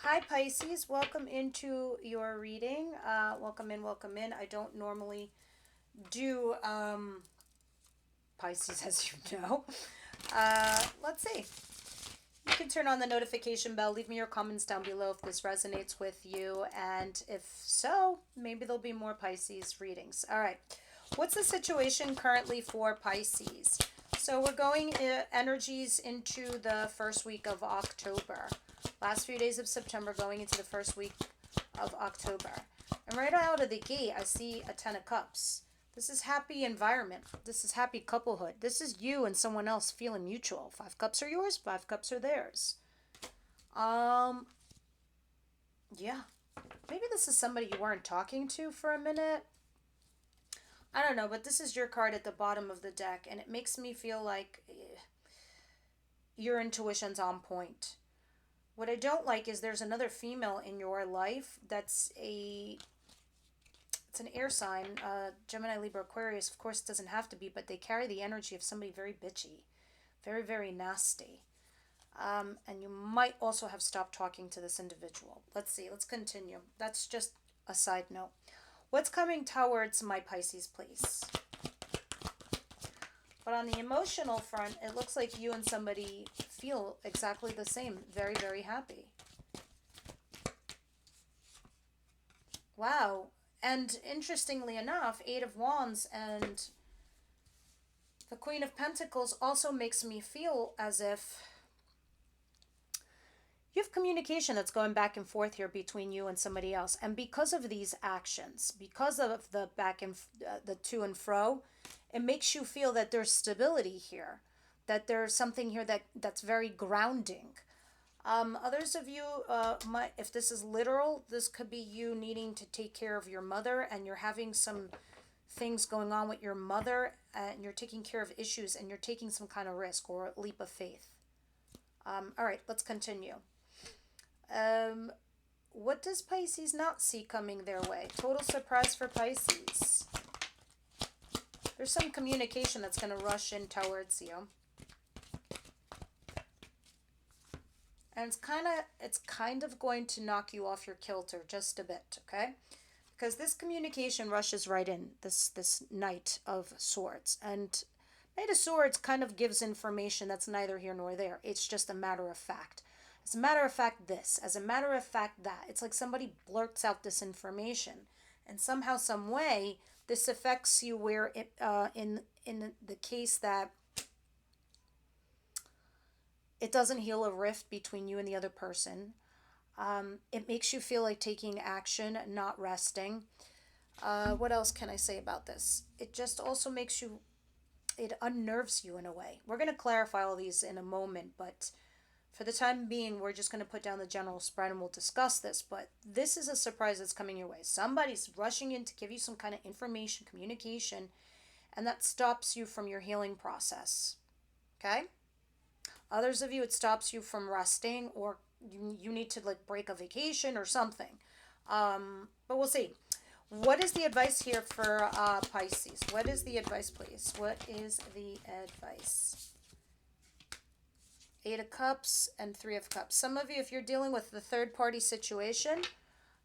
Hi Pisces, welcome into your reading. Welcome in, welcome in. I don't normally do Pisces, as you know. Let's see. You can turn on the notification bell. Leave me your comments down below if this resonates with you, and if so, maybe there'll be more Pisces readings. All right. What's the situation currently for Pisces? So we're going energies into the first week of October. Last few days of September going into the first week of October. And right out of the gate, I see a Ten of Cups. This is happy environment. This is happy couplehood. This is you and someone else feeling mutual. 5 cups are yours, 5 cups are theirs. Um, yeah. Maybe this is somebody you weren't talking to for a minute. I don't know, but this is your card at the bottom of the deck, and it makes me feel like your intuition's on point. What I don't like is there's another female in your life that's it's an air sign, Gemini, Libra, Aquarius. Of course, it doesn't have to be, but they carry the energy of somebody very bitchy, very, very nasty. And you might also have stopped talking to this individual. Let's see, let's continue. That's just a side note. What's coming towards my Pisces, please? But on the emotional front, it looks like you and somebody feel exactly the same. Very, very happy. Wow. And interestingly enough, Eight of Wands and the Queen of Pentacles also makes me feel as if you have communication that's going back and forth here between you and somebody else. And because of these actions, because of the back and the to and fro, it makes you feel that there's stability here, that there's something here that's very grounding. Others of you might, if this is literal, this could be you needing to take care of your mother, and you're having some things going on with your mother, and you're taking care of issues, and you're taking some kind of risk or leap of faith. All right, let's continue. Um, what does Pisces not see coming their way? Total surprise for Pisces. There's some communication that's going to rush in towards you. And it's kind of going to knock you off your kilter just a bit, okay? Because this communication rushes right in, this Knight of Swords. And Knight of Swords kind of gives information that's neither here nor there. It's just a matter of fact. As a matter of fact, this. As a matter of fact, that. It's like somebody blurts out this information. And somehow, some way, this affects you where it, in the case that it doesn't heal a rift between you and the other person. It makes you feel like taking action, not resting. What else can I say about this? It just also makes you, it unnerves you in a way. We're going to clarify all these in a moment, but for the time being, we're just going to put down the general spread and we'll discuss this. But this is a surprise that's coming your way. Somebody's rushing in to give you some kind of information, communication, and that stops you from your healing process. Okay? Others of you, it stops you from resting, or you need to like break a vacation or something. But we'll see. What is the advice here for Pisces? What is the advice, please? What is the advice? Eight of Cups and Three of Cups. Some of you, if you're dealing with the third-party situation,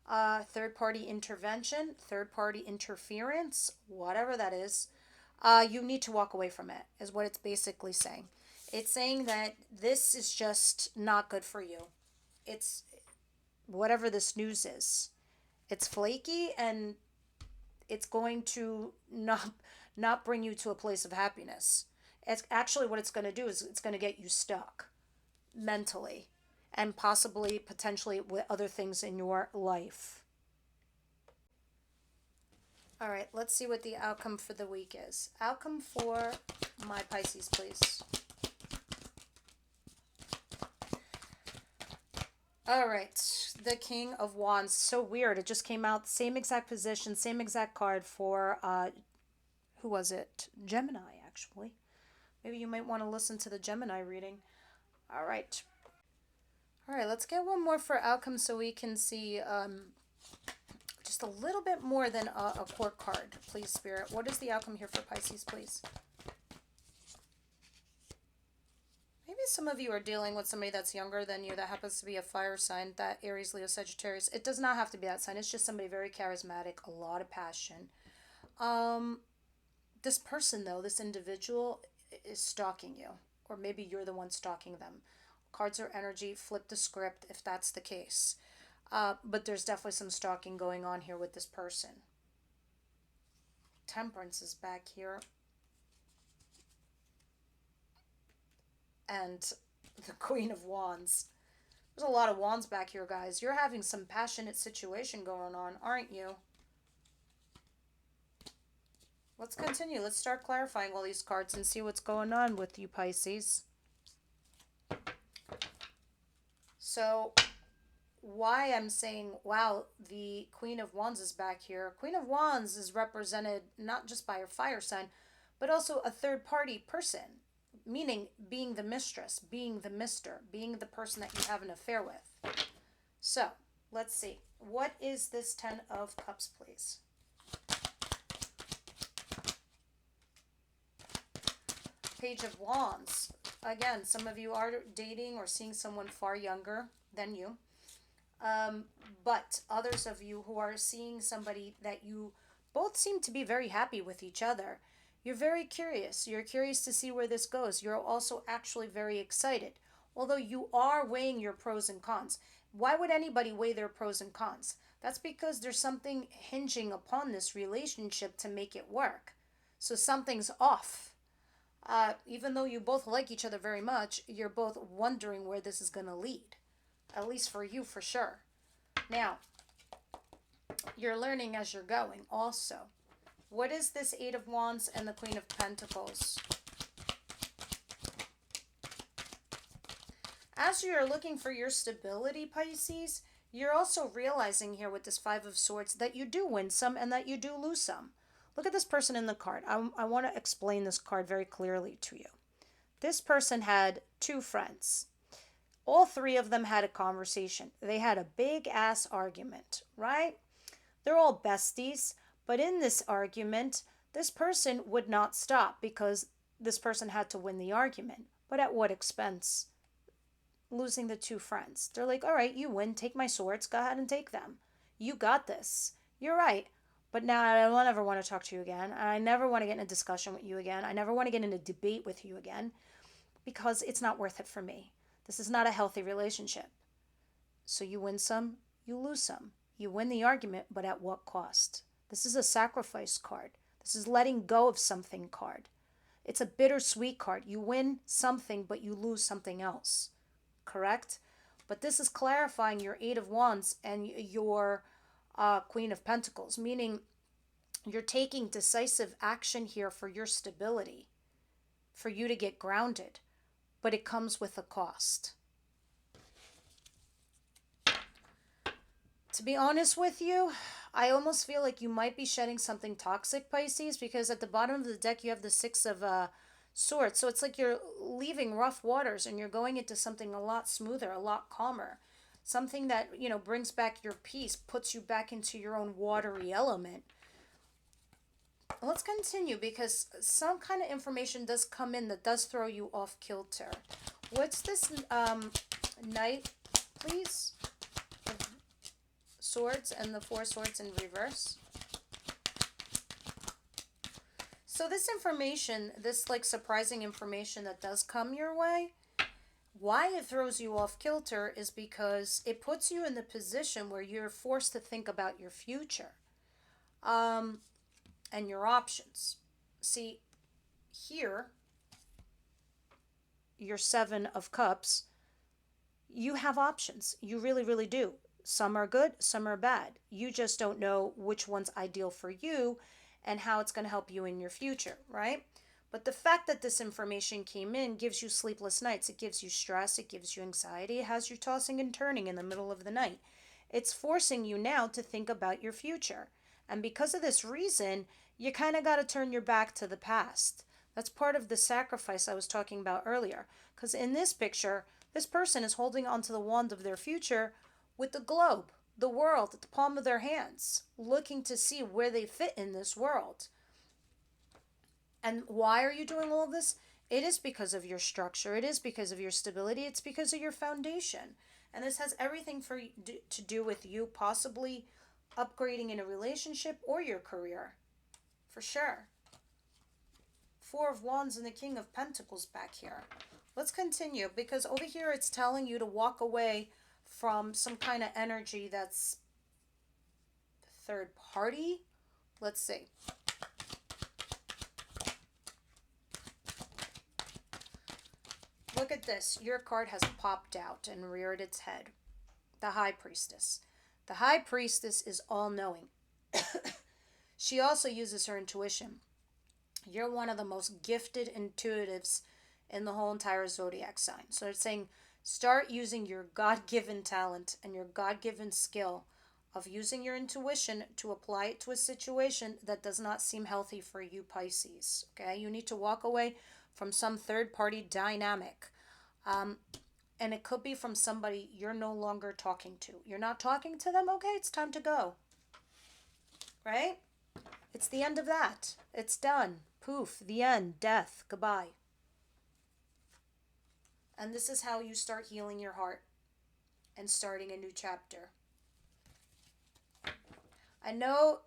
third-party intervention, third-party interference, whatever that is, you need to walk away from it, is what it's basically saying. It's saying that this is just not good for you. It's whatever this news is. It's flaky, and it's going to not bring you to a place of happiness. It's actually what it's going to do is it's going to get you stuck mentally and possibly potentially with other things in your life. All right, let's see what the outcome for the week is. Outcome for my Pisces, please. All right, the King of Wands. So weird. It just came out, same exact position, same exact card for, who was it? Gemini, actually. Maybe you might want to listen to the Gemini reading. All right. All right, let's get one more for outcome so we can see just a little bit more than a court card, please, Spirit. What is the outcome here for Pisces, please? Maybe some of you are dealing with somebody that's younger than you that happens to be a fire sign, that Aries, Leo, Sagittarius. It does not have to be that sign. It's just somebody very charismatic, a lot of passion. Um, this person, though, this individual is stalking you, or maybe you're the one stalking them. Cards are energy. Flip the script if that's the case. But there's definitely some stalking going on here with this person. Temperance is back here. And the Queen of Wands. There's a lot of wands back here, guys. You're having some passionate situation going on, aren't you? Let's continue. Let's start clarifying all these cards and see what's going on with you, Pisces. So, why I'm saying, wow, the Queen of Wands is back here. Queen of Wands is represented not just by her fire sign, but also a third party person, meaning being the mistress, being the mister, being the person that you have an affair with. So, let's see. What is this 10 of Cups, please? Page of Wands. Again, some of you are dating or seeing someone far younger than you. But others of you who are seeing somebody that you both seem to be very happy with each other. You're very curious. You're curious to see where this goes. You're also actually very excited. Although you are weighing your pros and cons. Why would anybody weigh their pros and cons? That's because there's something hinging upon this relationship to make it work. So something's off. Even though you both like each other very much, you're both wondering where this is going to lead. At least for you, for sure. Now, you're learning as you're going also. What is this 8 of Wands and the Queen of Pentacles? As you're looking for your stability, Pisces, you're also realizing here with this 5 of Swords that you do win some and that you do lose some. Look at this person in the card. I want to explain this card very clearly to you. This person had 2 friends. All 3 of them had a conversation. They had a big ass argument, right? They're all besties, but in this argument, this person would not stop because this person had to win the argument. But at what expense? Losing the 2 friends. They're like, all right, you win. Take my swords. Go ahead and take them. You got this. You're right. But now I don't ever want to talk to you again. I never want to get in a discussion with you again. I never want to get in a debate with you again because it's not worth it for me. This is not a healthy relationship. So you win some, you lose some. You win the argument, but at what cost? This is a sacrifice card. This is letting go of something card. It's a bittersweet card. You win something, but you lose something else. Correct? But this is clarifying your 8 of Wands and your Queen of Pentacles, meaning you're taking decisive action here for your stability, for you to get grounded, but it comes with a cost. To be honest with you, I almost feel like you might be shedding something toxic, Pisces, because at the bottom of the deck you have the 6 of Swords. So it's like you're leaving rough waters and you're going into something a lot smoother, a lot calmer. Something that, brings back your peace, puts you back into your own watery element. Let's continue because some kind of information does come in that does throw you off kilter. What's this Knight, please? Swords and the 4 swords in reverse. So this information, this surprising information that does come your way, why it throws you off kilter is because it puts you in the position where you're forced to think about your future and your options. See, here, your 7 of Cups, you have options. You really, really do. Some are good, some are bad. You just don't know which one's ideal for you and how it's going to help you in your future, right? But the fact that this information came in gives you sleepless nights. It gives you stress. It gives you anxiety. It has you tossing and turning in the middle of the night. It's forcing you now to think about your future. And because of this reason, you kind of got to turn your back to the past. That's part of the sacrifice I was talking about earlier. Because in this picture, this person is holding onto the wand of their future with the globe, the world at the palm of their hands, looking to see where they fit in this world. And why are you doing all of this? It is because of your structure. It is because of your stability. It's because of your foundation. And this has everything to do with you possibly upgrading in a relationship or your career. For sure. Four of Wands and the King of Pentacles back here. Let's continue, because over here it's telling you to walk away from some kind of energy that's third party. Let's see. Look at this. Your card has popped out and reared its head. The High Priestess. The High Priestess is all-knowing. She also uses her intuition. You're one of the most gifted intuitives in the whole entire zodiac sign. So it's saying start using your God-given talent and your God-given skill of using your intuition to apply it to a situation that does not seem healthy for you, Pisces. Okay, you need to walk away from some third-party dynamic. And it could be from somebody you're no longer talking to. You're not talking to them? Okay, it's time to go. Right? It's the end of that. It's done. Poof, the end, death, goodbye. And this is how you start healing your heart and starting a new chapter. I know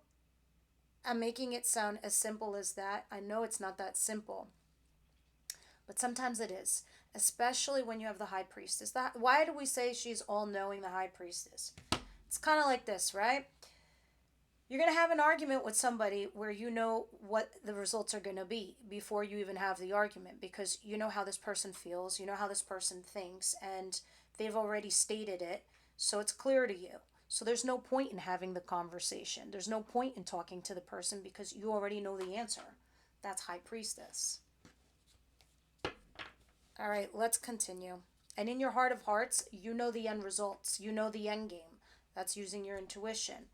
I'm making it sound as simple as that. I know it's not that simple. But sometimes it is. Especially when you have the High Priestess. Why do we say she's all-knowing, the High Priestess? It's kind of like this, right? You're going to have an argument with somebody where you know what the results are going to be before you even have the argument, because you know how this person feels, you know how this person thinks, and they've already stated it, so it's clear to you. So there's no point in having the conversation. There's no point in talking to the person because you already know the answer. That's High Priestess. All right, let's continue. And in your heart of hearts, you know the end results. You know the end game. That's using your intuition.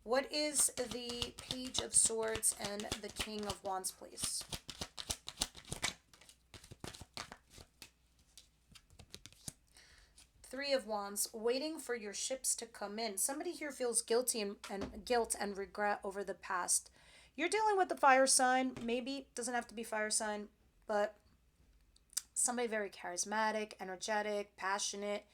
What is the Page of Swords and the King of Wands, please? Three of Wands, waiting for your ships to come in. Somebody here feels guilty and guilt and regret over the past. You're dealing with the fire sign. Maybe, doesn't have to be fire sign, but somebody very charismatic, energetic, passionate.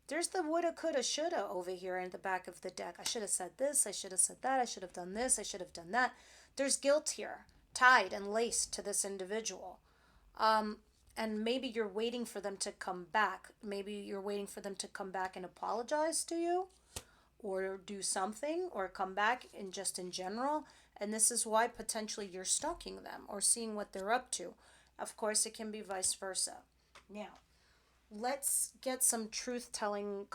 There's the woulda, coulda, shoulda over here in the back of the deck. I should have said this. I should have said that. I should have done this. I should have done that. There's guilt here, tied and laced to this individual. And maybe you're waiting for them to come back. Maybe you're waiting for them to come back and apologize to you, or do something, or come back in general. And this is why potentially you're stalking them or seeing what they're up to. Of course, it can be vice versa. Now, let's get some truth-telling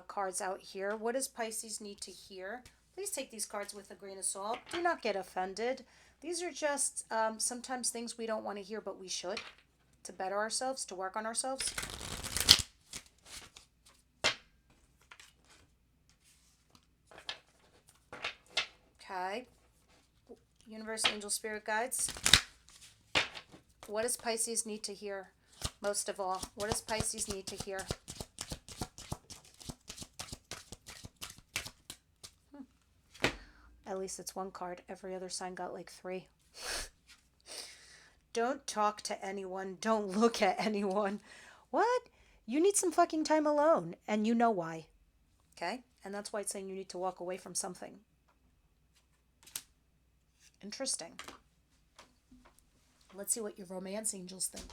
cards out here. What does Pisces need to hear? Please take these cards with a grain of salt. Do not get offended. These are just sometimes things we don't want to hear, but we should, to better ourselves, to work on ourselves. Okay. Universe, angel, spirit guides. What does Pisces need to hear? Most of all, what does Pisces need to hear? At least it's one card. Every other sign got like 3. Don't talk to anyone. Don't look at anyone. What? You need some fucking time alone. And you know why. Okay? And that's why it's saying you need to walk away from something. Interesting. Let's see what your romance angels think.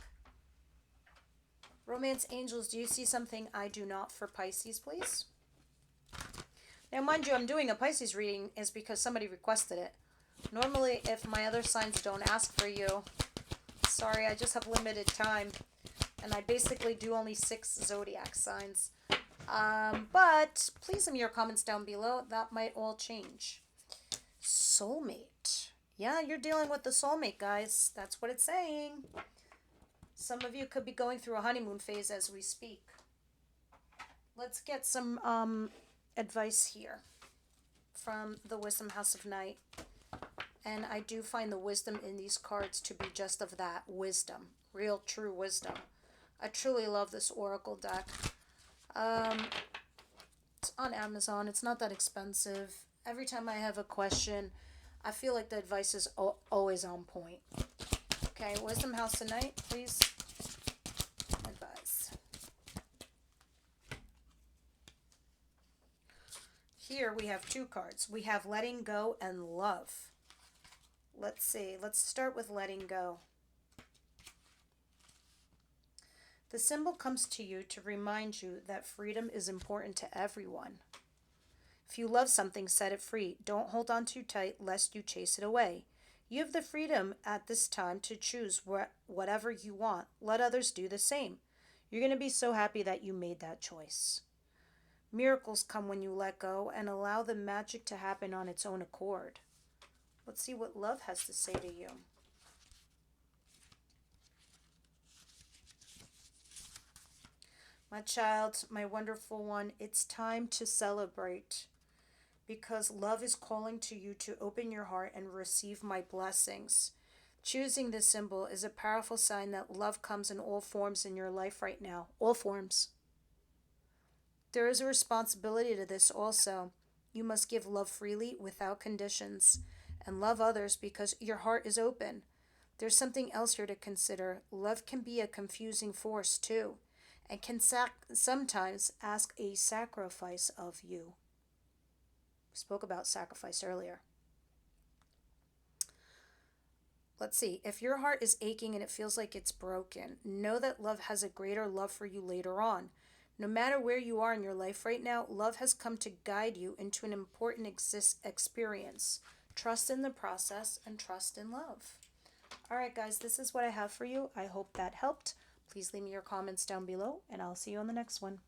Romance angels, do you see something I do not for Pisces, please? Now, mind you, I'm doing a Pisces reading is because somebody requested it. Normally, if my other signs don't ask for you, sorry, I just have limited time. And I basically do only 6 zodiac signs. But please leave me your comments down below. That might all change. Soulmate. Yeah, you're dealing with the soulmate, guys. That's what it's saying. Some of you could be going through a honeymoon phase as we speak. Let's get some advice here from the Wisdom House of Night. And I do find the wisdom in these cards to be just of that, wisdom. Real, true wisdom. I truly love this Oracle deck. It's on Amazon. It's not that expensive. Every time I have a question, I feel like the advice is always on point. Okay, Wisdom House tonight, please Here we have two cards. We have letting go and love. Let's see. Let's start with letting go. The symbol comes to you to remind you that freedom is important to everyone. If you love something, set it free. Don't hold on too tight lest you chase it away. You have the freedom at this time to choose whatever you want. Let others do the same. You're going to be so happy that you made that choice. Miracles come when you let go and allow the magic to happen on its own accord. Let's see what love has to say to you. My child, my wonderful one, it's time to celebrate because love is calling to you to open your heart and receive my blessings. Choosing this symbol is a powerful sign that love comes in all forms in your life right now. All forms. There is a responsibility to this also. You must give love freely without conditions and love others because your heart is open. There's something else here to consider. Love can be a confusing force too and can sometimes ask a sacrifice of you. We spoke about sacrifice earlier. Let's see. If your heart is aching and it feels like it's broken, know that love has a greater love for you later on. No matter where you are in your life right now, love has come to guide you into an important experience. Trust in the process and trust in love. All right, guys, this is what I have for you. I hope that helped. Please leave me your comments down below, and I'll see you on the next one.